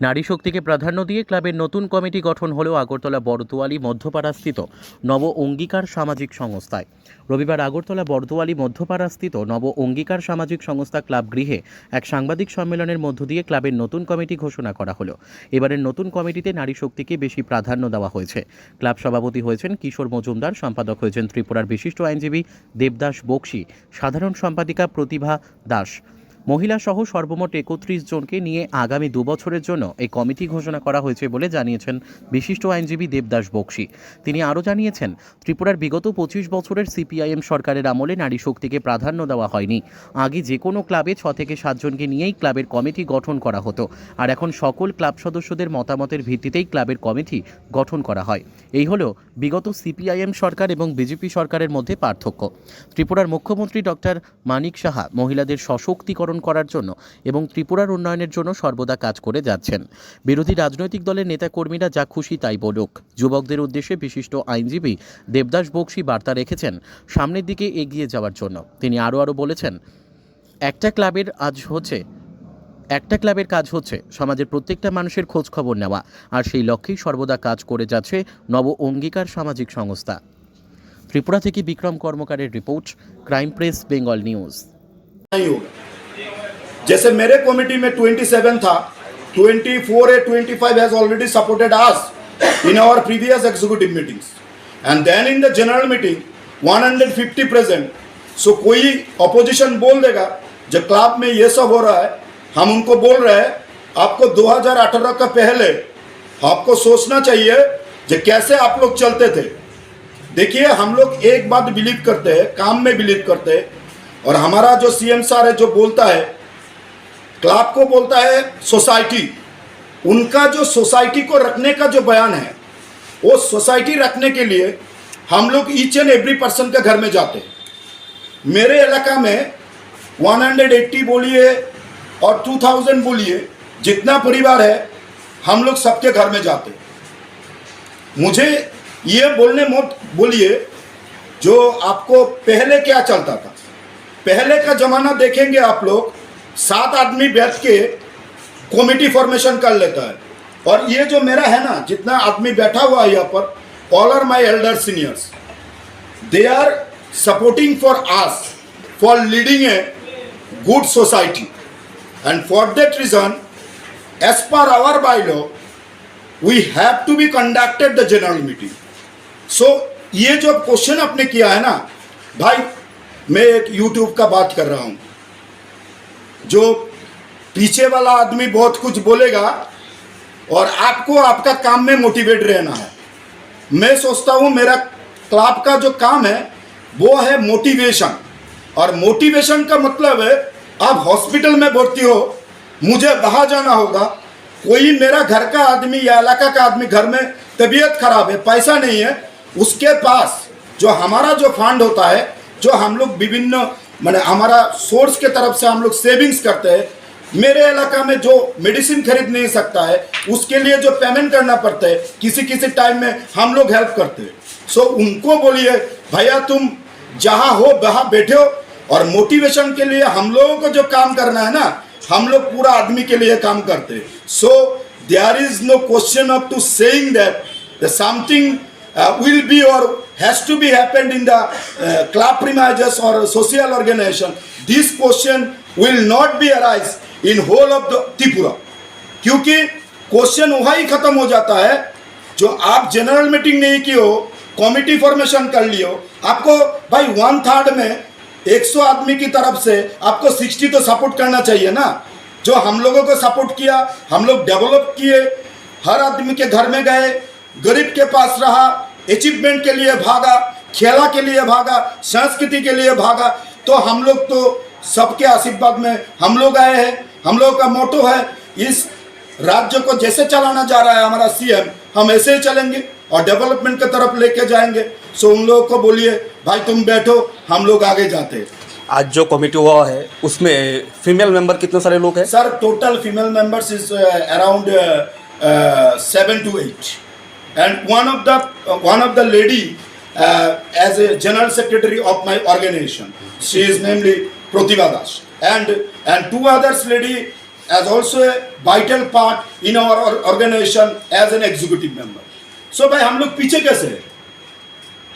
নারী শক্তিকে প্রাধান্য দিয়ে ক্লাবের নতুন কমিটি গঠন হলেও আগরতলা বড়দুয়ালি মধ্যপাড়াস্থিত নব অঙ্গীকার সামাজিক সংস্থায় রবিবার আগরতলা বড়দুয়ালি মধ্যপাড়াস্থিত নব অঙ্গীকার সামাজিক সংস্থা ক্লাব গৃহে এক সাংবাদিক সম্মেলনের মধ্য দিয়ে ক্লাবের নতুন কমিটি ঘোষণা করা হলো। এবারের নতুন কমিটিতে নারী শক্তিকে বেশি প্রাধান্য দেওয়া হয়েছে। ক্লাব সভাপতি হয়েছেন কিশোর মজুমদার, সম্পাদক হয়েছেন ত্রিপুরার বিশিষ্ট আইনজীবী দেবদাস বক্সি, সাধারণ সম্পাদিকা প্রতিভা দাস। মহিলা সহ সর্বমোট ৩১ জনকে নিয়ে আগামী ২ বছরের জন্য এই কমিটি ঘোষণা করা হয়েছে বলে জানিয়েছেন বিশিষ্ট আইনজীবী দেবদাস বক্সি। তিনি আরও জানিয়েছেন, ত্রিপুরার বিগত ২৫ বছরের সিপিআইএম সরকারের আমলে নারী শক্তিকে প্রাধান্য দেওয়া হয়নি। আগে যে কোনো ক্লাবে ৬ থেকে ৭ জনকে নিয়েই ক্লাবের কমিটি গঠন করা হতো, আর এখন সকল ক্লাব সদস্যদের মতামতের ভিত্তিতেই ক্লাবের কমিটি গঠন করা হয়। এই হল বিগত সিপিআইএম সরকার এবং বিজেপি সরকারের মধ্যে পার্থক্য। ত্রিপুরার মুখ্যমন্ত্রী ডক্টর মানিক সাহা মহিলাদের সশক্তিকরণ করার জন্য এবং ত্রিপুরার উন্নয়নের জন্য সর্বদা কাজ করে যাচ্ছেন। বিরোধী রাজনৈতিক দলের নেতাকর্মীরা যা খুশি তাই বলুক, যুবকদের উদ্দেশ্যে বিশিষ্ট আইনজীবী দেবদাস বক্সি বার্তা রেখেছেন সামনের দিকে এগিয়ে যাওয়ার জন্য। তিনি আরও বলেছেন, একটা ক্লাবের কাজ হচ্ছে সমাজের প্রত্যেকটা মানুষের খোঁজ খবর নেওয়া, আর সেই লক্ষ্যেই সর্বদা কাজ করে যাচ্ছে নব অঙ্গীকার সামাজিক সংস্থা। ত্রিপুরা থেকে বিক্রম কর্মকারের report, crime press Bengal news. जैसे मेरे कमेटी में 27 था, 24 या 25 has already supported us in our previous executive meetings, and then in the general meeting 150 present. So कोई opposition बोल देगा जब क्लब में ये सब हो रहा है, हम उनको बोल रहे हैं आपको 2018 का पहले आपको सोचना चाहिए जो कैसे आप लोग चलते थे। देखिए, हम लोग एक बात बिलीव करते हैं, काम में बिलीव करते हैं, और हमारा जो सीएम सर है जो बोलता है क्लब को बोलता है सोसाइटी, उनका जो सोसाइटी को रखने का जो बयान है वो सोसाइटी रखने के लिए हम लोग ईच एंड एवरी पर्सन के घर में जाते हैं। मेरे इलाका में 180 बोलिए और 2000 बोलिए जितना परिवार है हम लोग सबके घर में जाते हैं। मुझे ये बोलने मत बोलिए जो आपको पहले क्या चलता था। पहले का जमाना देखेंगे आप लोग, 7 आदमी बैठ के कमेटी फॉर्मेशन कर लेता है, और ये जो मेरा है ना जितना आदमी बैठा हुआ है यहाँ पर, all are my elder seniors, they are supporting for us for leading a good society, and for that reason as per our bylaw we have to be conducted the general meeting. So ये जो question आपने किया है ना भाई, मैं एक YouTube का बात कर रहा हूँ, जो पीछे वाला आदमी बहुत कुछ बोलेगा और आपको आपका काम में मोटिवेट रहना है। मैं सोचता हूँ मेरा क्लब का जो काम है वो है मोटिवेशन, और मोटिवेशन का मतलब है आप हॉस्पिटल में भर्ती हो, मुझे बाहर जाना होगा, कोई मेरा घर का आदमी या इलाका का आदमी घर में तबीयत खराब है, पैसा नहीं है, उसके पास जो हमारा जो फंड होता है, जो हम लोग विभिन्न माने हमारा सोर्स के तरफ से हम लोग सेविंग्स करते हैं, मेरे इलाका में जो मेडिसिन खरीद नहीं सकता है उसके लिए जो पेमेंट करना पड़ता है, किसी किसी टाइम में हम लोग हेल्प करते हैं। सो उनको बोलिए भैया तुम जहाँ हो वहाँ बैठे हो, और मोटिवेशन के लिए हम लोगों को जो काम करना है ना, हम लोग पूरा आदमी के लिए काम करते हैं। So there is no question of to saying that something will be or has to be happened in the club premises or social organization. This question will not be arise in whole of the Tripura, क्योंकि question वही खत्म हो जाता है जो आप general meeting नहीं की हो, कमिटी फॉर्मेशन कर लियो, आपको भाई 1/3 में 100 आदमी की तरफ से आपको 60 तो सपोर्ट करना चाहिए ना। जो हम लोगों को सपोर्ट किया, हम लोग डेवलप किए, हर आदमी के घर में गए, गरीब के पास रहा, अचीवमेंट के लिए भागा, खेला के लिए भागा, संस्कृति के लिए भागा, तो हम लोग तो सबके आशीर्वाद में हम लोग आए हैं। हम लोग का मोटो है इस राज्य को जैसे चलाना जा रहा है हमारा सीएम, हम ऐसे ही चलेंगे और डेवलपमेंट की तरफ लेके जाएंगे। सो उन लोगों को बोलिए भाई तुम बैठो, हम लोग आगे जाते हैं। आज जो कमेटी हुआ है उसमें फीमेल मेंबर कितने सारे लोग हैं? Sir total female members is around 7 to 8, and one of the lady as a general secretary of my organization, she is namely Pratibha Das, and 2 others lady as also a vital part in our organization as an executive member. So भाई हम लोग पीछे कैसे हैं?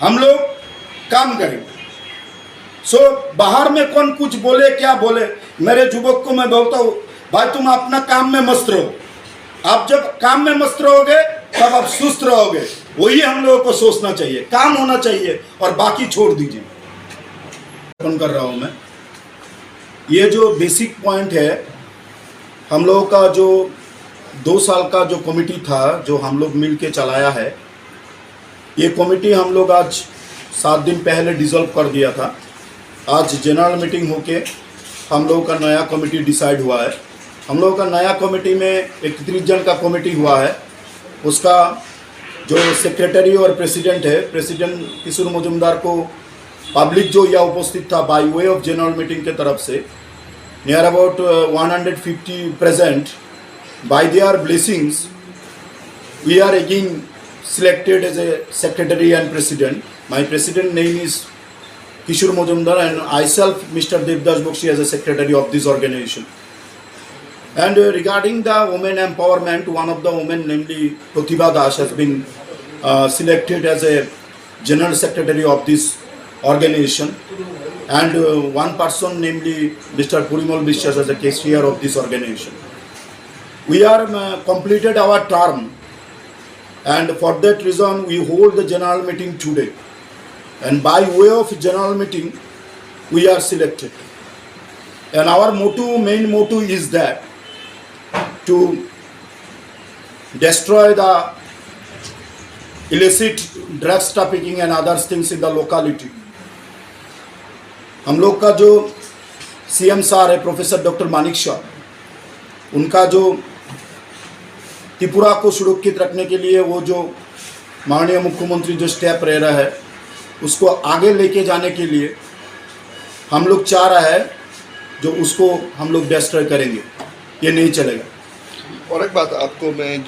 हम लोग काम करेंगे. So बाहर में कौन कुछ बोले क्या बोले, मेरे युवक को मैं बोलता हूँ भाई तुम अपना काम में मस्त रहो. आप जब काम में मस्त रहोगे तब आप सुस्त रहोगे. वही हम लोगों को सोचना चाहिए, काम होना चाहिए और बाकी छोड़ दीजिए. ओपन कर रहा हूँ मैं. ये जो बेसिक पॉइंट है, हम लोगों का जो 2 साल का जो कमेटी था जो हम लोग मिल के चलाया है, ये कमेटी हम लोग आज 7 दिन पहले डिसॉल्व कर दिया था. आज जनरल मीटिंग होके हम लोगों का नया कमेटी डिसाइड हुआ है. हम लोगों का नया कमेटी में 31 जन का कमेटी हुआ है. उसका जो सेक्रेटरी और प्रेसिडेंट है, प्रेसिडेंट किशोर मजुमदार को पब्लिक जो यहाँ उपस्थित था by way of general meeting के तरफ से near about 150 present, by their blessings we are again selected as a secretary and president. My president name is Kishore Majumdar and myself Mr. Devdas Bokshi as a secretary of this organization. And regarding the women empowerment, one of the women, namely Pratibha Das, has been selected as a general secretary of this organization, and one person, namely Mr. Purimal Biswas, as a cashier of this organization. We are completed our term, and for that reason we hold the general meeting today, and by way of general meeting we are selected, and our main motto is that to destroy the illicit drugs trafficking and other things in the locality. हम लोग का जो CM सार है professor doctor Manik Shah, उनका जो त्रिपुरा को सुरक्षित रखने के लिए वो जो माननीय मुख्यमंत्री जो स्टेप रह रहा है उसको आगे लेके जाने के लिए हम लोग चाह रहा है जो उसको हम लोग डिस्ट्रॉय करेंगे. ये नहीं चलेगा. और एक बात आपको मैं